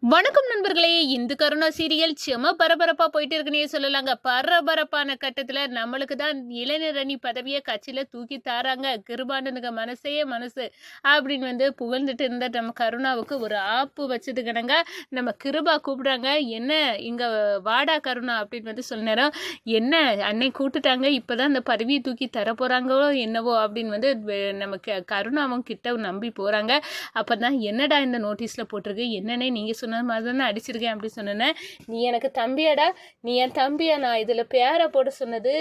வணக்கம் நண்பர்களே. இந்த கருணா சீரியல் செம பரபரப்பா போயிட்டு இருக்குன்னே சொல்லலாங்க. பரபரப்பான கட்டத்துல நம்மளுக்கு தான் இளைஞர் அணி பதவியை கட்சியில தூக்கி தாராங்க. கிருபானனுங்க மனசே மனசு அப்படின்னு புகழ்ந்துட்டு இருந்த நம்ம கருணாவுக்கு ஒரு ஆப்பு வச்சது கணங்க நம்ம கிருபா கூப்பிடுறாங்க. என்ன இங்க வாடா கருணா அப்படின்னு சொல்ல நேரம், என்ன அன்னை கூட்டுட்டாங்க, இப்பதான் இந்த பதவியை தூக்கி தர போறாங்களோ என்னவோ அப்படின்னு நம்ம கருணாவும் கிட்ட நம்பி போறாங்க. அப்பதான் என்னடா இந்த நோட்டீஸ்ல போட்டிருக்கு, என்னன்னே நீங்க சொன்ன மாதிரி தானே அடிச்சிருக்கேன் அப்படின்னு சொன்னேன். நீ எனக்கு தம்பியாடா, நீ என் தம்பியா? நான் இதுல பேரை போட சொன்னது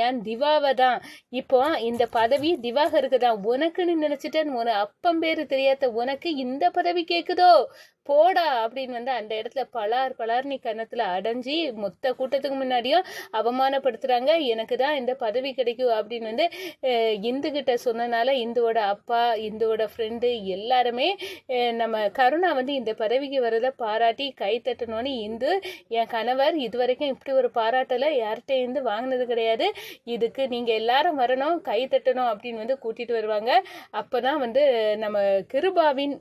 என் திவாவை தான். இப்போ இந்த பதவி திவாகருக்கு தான். உனக்குன்னு நினைச்சிட்டேன். ஒரு அப்பம் பேரு தெரியாத உனக்கு இந்த பதவி கேக்குதோ? போடா அப்படின்னு அந்த இடத்துல பலார்னி கன்னத்துல அடைஞ்சி மொத்த கூட்டத்துக்கு முன்னாடியும் அவமானப்படுத்துறாங்க. எனக்கு தான் இந்த பதவி கிடைக்கும் அப்படின்னு இந்துகிட்ட சொன்னனால இந்துவோட அப்பா, இந்துவோட ஃப்ரெண்டு எல்லாருமே நம்ம கருணா இந்த பதவிக்கு வரதை பாராட்டி கை தட்டணும்னு இந்து என் கணவர் இதுவரைக்கும் இப்படி ஒரு பாராட்டலை யார்கிட்ட இருந்து வாங்கினது கிடையாது, இதுக்கு நீங்கள் எல்லாரும் வரணும், கை தட்டணும் அப்படின்னு கூட்டிட்டு வருவாங்க. அப்போதான் நம்ம கிருபாவின்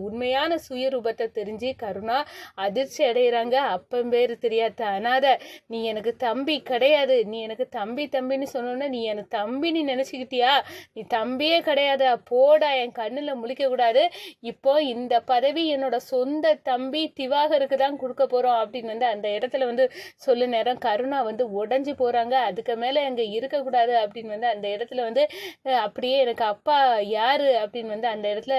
உண்மையான சுயரூபத்தை தெரிஞ்சு கருணா அதிர்ச்சி அடைகிறாங்க. அப்பம் பேரு தெரியாத அனாத, நீ எனக்கு தம்பி கிடையாது, நீ எனக்கு தம்பின்னு சொன்னோன்னா நீ எனக்கு தம்பின்னு நினைச்சுக்கிட்டியா? நீ தம்பியே கிடையாதா? போடா, என் கண்ணுல முழிக்க கூடாது. இப்போ இந்த பதவி என்னோட சொந்த தம்பி திவாகருக்கு தான் கொடுக்க போறோம் அப்படின்னு அந்த இடத்துல சொல்ல நேரம் கருணா உடைஞ்சு போறாங்க. அதுக்கு மேல அங்க இருக்கக்கூடாது அப்படின்னு அந்த இடத்துல அப்படியே எனக்கு அப்பா யாரு அப்படின்னு அந்த இடத்துல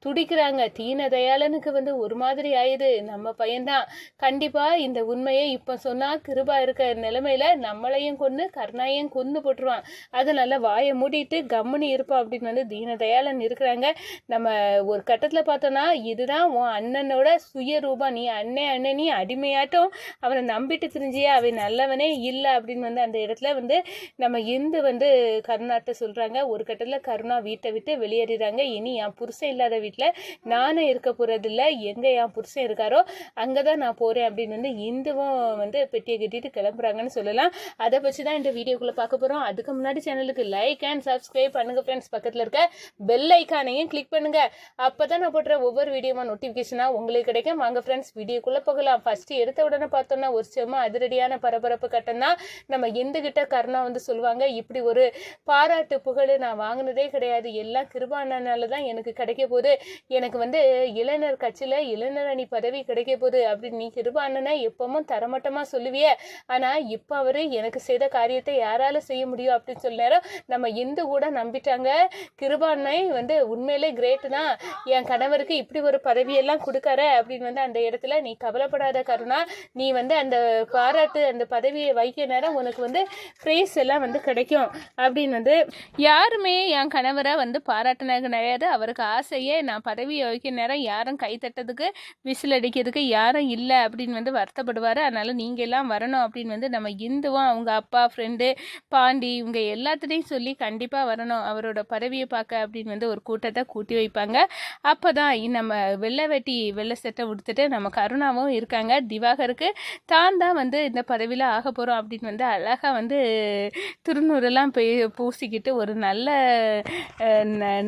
துடிக்கிறாங்க. தீனதயாளனுக்கு ஒரு மாதிரி ஆயுது, நம்ம பையன்தான் கண்டிப்பா இந்த உண்மையை இப்ப சொன்னா கிருபா இருக்க நிலைமையில நம்மளையும் கொன்னு கருணாயையும் கொன்னு போட்டுருவான். அதனால வாயை மூடிட்டு கம்முனி இருப்போம் அப்படின்னு தீனதயாளன் இருக்கிறாங்க. நம்ம ஒரு கட்டத்துல பார்த்தோம்னா இதுதான் உன் அண்ணனோட சுயரூபம், நீ அண்ணனி அடிமையாட்டம் அவனை நம்பிட்டு தெரிஞ்சியா, அவன் நல்லவனே இல்லை அப்படின்னு அந்த இடத்துல நம்ம இந்து கருணாட்ட சொல்றாங்க. ஒரு கட்டத்துல கருணா வீட்டை விட்டு வெளியேறாங்க. இனி என் புருஷன் இல்லாத வீட்டுல நானும் இருக்க போறதில்ல, எங்க என் புருஷன் இருக்காரோ அங்கதான் நான் போறேன் அப்படின்னு இந்துவும் பெட்டியை கட்டிட்டு கிளம்புறாங்கன்னு சொல்லலாம். அதை வச்சுதான் இந்த வீடியோக்குள்ள பார்க்க போறோம். அதுக்கு முன்னாடி சேனலுக்கு லைக் அண்ட் சப்ஸ்கிரைப் பண்ணுங்க ஃப்ரெண்ட்ஸ். பக்கத்துல இருக்க பெல் ஐக்கானையும் கிளிக் பண்ணுங்க. அப்பதான் நான் போடுற ஒவ்வொரு வீடியோமா நோட்டிபிகேஷனா உங்களுக்கு கிடைக்கும். வாங்க ஃப்ரெண்ட்ஸ் வீடியோக்குள்ள போகலாம். ஃபர்ஸ்ட் எடுத்த உடனே பார்த்தோம்னா ஒரு செம்ம அதிரடியான பரபரப்பு கட்டம் தான். நம்ம எந்த கிட்ட கருணா சொல்லுவாங்க, இப்படி ஒரு பாராட்டு புகழ் நான் வாங்கினதே கிடையாது, எல்லாம் கிருபானால தான் எனக்கு கிடைக்க போகுது. எனக்கு இளைஞர் கட்சியில இளைஞர் அணி பதவி கிடைக்க போகுது அப்படின்னு நீ கிருபா அண்ணனை எப்பவும் தரமட்டமா சொல்லுவிய, ஆனா இப்ப அவரு எனக்கு செய்த காரியத்தை யாரால செய்ய முடியும் அப்படின்னு சொல்ல நேரம் நம்ம இந்து கூட நம்பிட்டாங்க. கிருபா அண்ணை உண்மையிலே கிரேட் தான், என் கணவருக்கு இப்படி ஒரு பதவியெல்லாம் கொடுக்கார அப்படின்னு அந்த இடத்துல நீ கவலைப்படாத கருணா, நீ அந்த பாராட்டு அந்த பதவியை வைக்க நேரம் உனக்கு பிரைஸ் எல்லாம் கிடைக்கும் அப்படின்னு யாருமே என் கணவரை பாராட்டினாங்க கிடையாது. அவருக்கு ஆசையே நான் பதவியை வைக்க நேரம் யாரும் கை தட்டதுக்கு விசில் அடிக்கிறதுக்கு யாரும் இல்லை அப்படின்னு வருத்தப்படுவார். அதனால நீங்க எல்லாம் வரணும் அப்படின்னு நம்ம இந்துவும் அவங்க அப்பா, ஃப்ரெண்டு பாண்டி இவங்க எல்லாத்துலேயும் சொல்லி கண்டிப்பா வரணும் அவரோட பதவியை பார்க்க அப்படின்னு ஒரு கூட்டத்தை கூட்டி வைப்பாங்க. அப்போதான் நம்ம வெள்ளை வெட்டி வெள்ளை சட்டை உடுத்துட்டு நம்ம கருணாவும் இருக்காங்க. திவாகருக்கு தான் தான் இந்த பதவியில் ஆக போகிறோம் அப்படின்னு அழகாக திருநூறெல்லாம் பூசிக்கிட்டு ஒரு நல்ல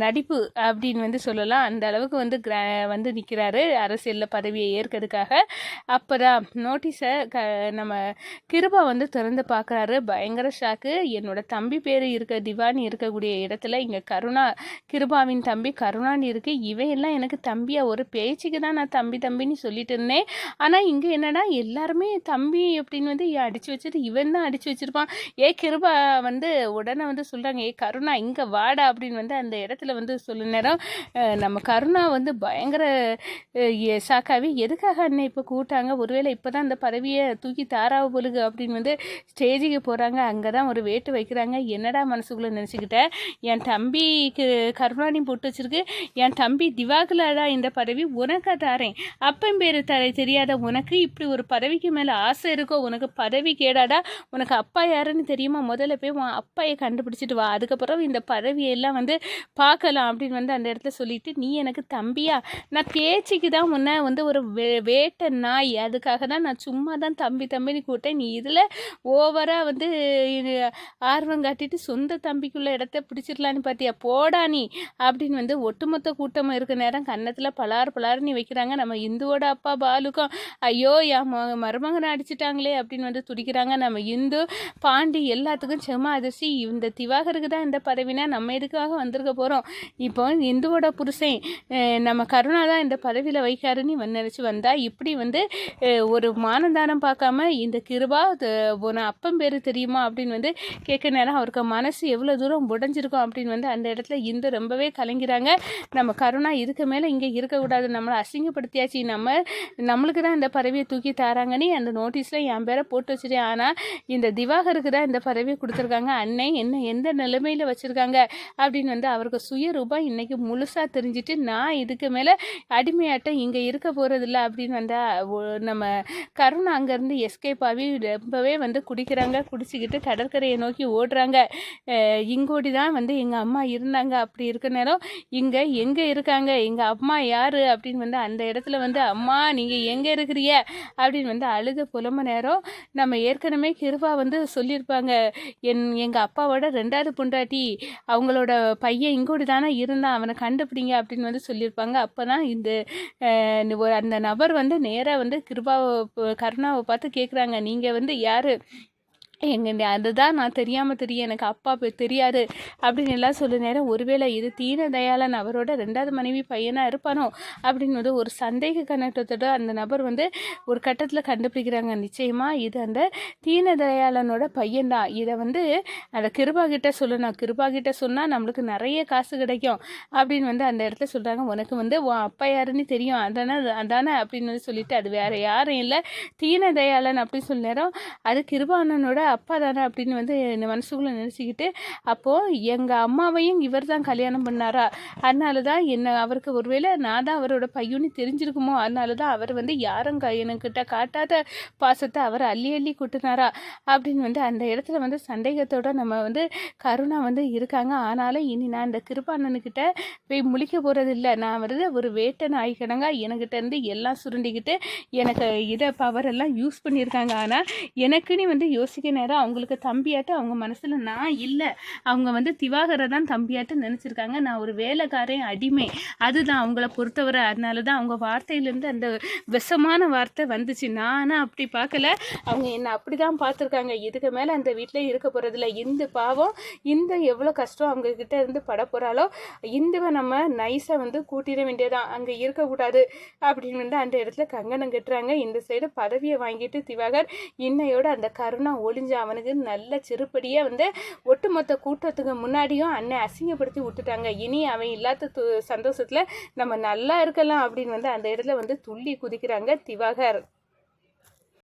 நடிப்பு அப்படின்னு சொல்லலாம். அந்த அளவுக்கு நிற்கிறாரு அரசியலில் பதவியை ஏற்கிறதுக்காக. அப்போதான் நோட்டீஸை நம்ம கிருபா திறந்து பார்க்குறாரு. பயங்கர ஷாக்கு. என்னோட தம்பி பேர் இருக்க திவானி இருக்கக்கூடிய இடத்துல இங்கே கருணா, கிருபாவின் தம்பி கருணான்னு இருக்கு. இவையெல்லாம் எனக்கு தம்பியா, ஒரு பேச்சுக்கு தான் நான் தம்பின்னு சொல்லிட்டு இருந்தேன். ஆனால் இங்கே என்னடா எல்லாருமே தம்பி அப்படின்னு அடிச்சு வச்சுட்டு இவன் தான் அடிச்சு வச்சிருப்பான். கிருபா உடனே சொல்றாங்க, கருணா இங்கே வாடா அப்படின்னு அந்த இடத்துல சொல்ல நேரம் நம்ம கருணா பயங்கர சாக்காவி, எதுக்காக அண்ணன் இப்போ கூட்டாங்க, ஒருவேளை இப்போ தான் அந்த பதவியை தூக்கி தாராவ பொழுது அப்படின்னு ஸ்டேஜுக்கு போகிறாங்க. அங்கே தான் ஒரு வேட்டு வைக்கிறாங்க. என்னடா மனசுக்குள்ளே நினச்சிக்கிட்டேன், என் தம்பிக்கு கருணாணி போட்டு வச்சிருக்கு, என் தம்பி திவாகலடா இந்த பதவி உனக்கா தாரேன், அப்பன் பேர் தெரியாத உனக்கு இப்படி ஒரு பதவிக்கு மேலே ஆசை இருக்கோ, உனக்கு பதவி கேடாடா, உனக்கு அப்பா யாருன்னு தெரியுமா, முதல்ல போய் உன் அப்பாயை கண்டுபிடிச்சிட்டு வா, அதுக்கப்புறம் இந்த பதவியெல்லாம் பார்க்கலாம் அப்படின்னு அந்த இடத்துல சொல்லிட்டு, நீ எனக்கு தம்பியா, நான் பேச்சுக்கு தான் தான் உன்னை வந்து ஒரு வேட்டை நாய், அதுக்காக தான் நான் சும்மா தான் தம்பின்னு கூப்பிட்டேன். நீ இதில் ஓவராக வந்து ஆர்வம் காட்டிட்டு சொந்த தம்பிக்குள்ள இடத்த பிடிச்சிடலான்னு பார்த்தியா, போடா நீ அப்படின்னு வந்து ஒட்டுமொத்த கூட்டமாக இருக்க நேரம் கன்னத்தில் பலாருன்னு வைக்கிறாங்க. நம்ம இந்துவோட அப்பா பாலுக்கும் ஐயோ என் மருமகனை அடிச்சிட்டாங்களே அப்படின்னு வந்து துடிக்கிறாங்க. நம்ம இந்து பாண்டி எல்லாத்துக்கும் செம அதிர்ச்சி. இந்த திவாகருக்கு தான் இந்த பதவினா நம்ம எதுக்காக வந்திருக்க போகிறோம். இப்போ இந்துவோட புருஷன் நம்ம கருணா தான் இந்த பதவியில் வைக்காருன்னு நினச்சி வந்தா இப்படி வந்து ஒரு மானதானம் பார்க்காம இந்த கிருபா உன அப்பம் பேர் தெரியுமா அப்படின்னு வந்து கேட்க நேரம் அவருக்கு மனசு எவ்வளோ தூரம் உடைஞ்சிருக்கும் அப்படின்னு வந்து அந்த இடத்துல இந்து ரொம்பவே கலங்கிறாங்க. நம்ம கருணா இதுக்கு மேலே இங்கே இருக்கக்கூடாது, நம்மளை அசிங்கப்படுத்தியாச்சு, நம்மளுக்கு தான் இந்த பதவியை தூக்கி தராங்கன்னு அந்த நோட்டீஸில் என் பேரை போட்டு வச்சுட்டேன். ஆனால் இந்த திவாகருக்கு தான் இந்த பதவியை கொடுத்துருக்காங்க. அன்னை என்ன எந்த நிலைமையில் வச்சுருக்காங்க அப்படின்னு வந்து அவருக்கு சுயரூபம் இன்றைக்கி முழுசாக தெரிஞ்சுட்டு நான் இதுக்கு மேலே அடிமையாட்டம் இங்கே இருக்க போகிறதில்ல அப்படின்னு வந்தால் நம்ம கருணா அங்கேருந்து எஸ்கேப் ஆகி ரொம்பவே வந்து குடிச்சிக்கிட்டு கடற்கரையை நோக்கி ஓடுறாங்க. இங்கோடி தான் வந்து எங்கள் அம்மா இருந்தாங்க, அப்படி இருக்க நேரம் இங்கே எங்கே இருக்காங்க, எங்கள் அம்மா யார் அப்படின்னு வந்து அந்த இடத்துல வந்து அம்மா நீங்கள் எங்கே இருக்கிறீங்க அப்படின்னு வந்து அழுது புலம்ப நேரம் நம்ம ஏற்கனவே கிருபா வந்து சொல்லியிருப்பாங்க, எங்கள் அப்பாவோட 2வது பொண்டாட்டி அவங்களோட பையன் இங்கோடி தானே இருந்தான், அவனை கண்டுபிடிங்க அப்படின்னு வந்து சொல்லியிருப்பாங்க. அப்போ தான் அந்த நபர் வந்து நேராக வந்து கருணாவை பார்த்து கேட்குறாங்க, நீங்கள் வந்து யார், அதுதான் நான் தெரியாமல் தெரியும், எனக்கு அப்பா தெரியாது அப்படின்னு எல்லாம் சொல்ல நேரம் ஒருவேளை இது தீனதயாளன் அவரோட 2வது மனைவி பையனாக இருப்பானோ அப்படின்னு வந்து ஒரு சந்தேக கண்ணோட்டத்தோட அந்த நபர் வந்து ஒரு கட்டத்தில் கண்டுபிடிக்கிறாங்க. நிச்சயமாக இது அந்த தீனதயாளனோட பையன்தான். இதை வந்து அந்த கிருபா கிட்ட சொல்லணும், கிருபா கிட்ட சொன்னால் நம்மளுக்கு நிறைய காசு கிடைக்கும் அப்படின்னு வந்து அந்த இடத்துல சொல்கிறாங்க. உனக்கு வந்து உன் அப்பா யாருன்னு தெரியும் அதானே அப்படின்னு வந்து சொல்லிட்டு அது வேற யாரும் இல்லை தீனதயாளன் அப்படின்னு சொல்ல நேரம் அது கிருபானனோட அப்பா தானே அப்படின்னு வந்து மனசுக்குள்ளே நினச்சிக்கிட்டு அப்போது எங்கள் அம்மாவையும் இவர் தான் கல்யாணம் பண்ணாரா, அதனால தான் அவருக்கு ஒருவேளை நான் தான் அவரோட பையன்னு தெரிஞ்சிருக்குமோ, அதனால தான் அவர் வந்து யாரும் என்கிட்ட காட்டாத பாசத்தை அவர் அள்ளி கூட்டினாரா அப்படின்னு வந்து அந்த இடத்துல வந்து சந்தேகத்தோடு நம்ம வந்து கருணா வந்து இருக்காங்க. ஆனாலும் இனி நான் இந்த கிருபானனுக்கிட்ட போய் முழிக்க போகிறதில்ல, நான் வந்து ஒரு வேட்டை நாய்க்கணங்க எனக்கிட்ட இருந்து எல்லாம் சுருண்டிக்கிட்டு எனக்கு இதை பவரெல்லாம் யூஸ் பண்ணியிருக்காங்க. ஆனால் எனக்குன்னு வந்து யோசிக்க நேரம் அவங்களுக்கு தம்பியாட்டு அவங்க மனசில் நான் இல்லை, அவங்க வந்து திவாகரை தான் தம்பியாட்டு நினச்சிருக்காங்க. நான் ஒரு வேலைக்காரன் அடிமை, அதுதான் அவங்கள பொறுத்தவரை. அதனால தான் அவங்க வார்த்தையிலேருந்து அந்த விஷமான வார்த்தை வந்துச்சு. நானும் அப்படி பார்க்கல, அவங்க என்னை அப்படி தான் பார்த்துருக்காங்க. இதுக்கு மேலே அந்த வீட்டில் இருக்க போகிறதில்ல. இந்த பாவம் இந்த எவ்வளோ கஷ்டம் அவங்கக்கிட்ட இருந்து பட போகிறாலோ இந்துவை நம்ம நைஸாக வந்து கூட்டிட வேண்டியதான், அங்கே இருக்கக்கூடாது அப்படின்னு வந்து அந்த இடத்துல கங்கணம் கட்டுறாங்க. இந்த சைடு பதவியை வாங்கிட்டு திவாகர் இன்னையோட அந்த கருணா ஒளிஞ்சு அவனுக்கு நல்ல சிறுபடியாக வந்து ஒட்டுமொத்த கூட்டத்துக்கு முன்னாடியும் அண்ணன் அசிங்கப்படுத்தி விட்டுட்டாங்க. இனி அவன் இல்லாத சந்தோஷத்தில் நம்ம நல்லா இருக்கலாம் அப்படின்னு வந்து அந்த இடத்துல வந்து துள்ளி குதிக்கிறாங்க திவாகர்.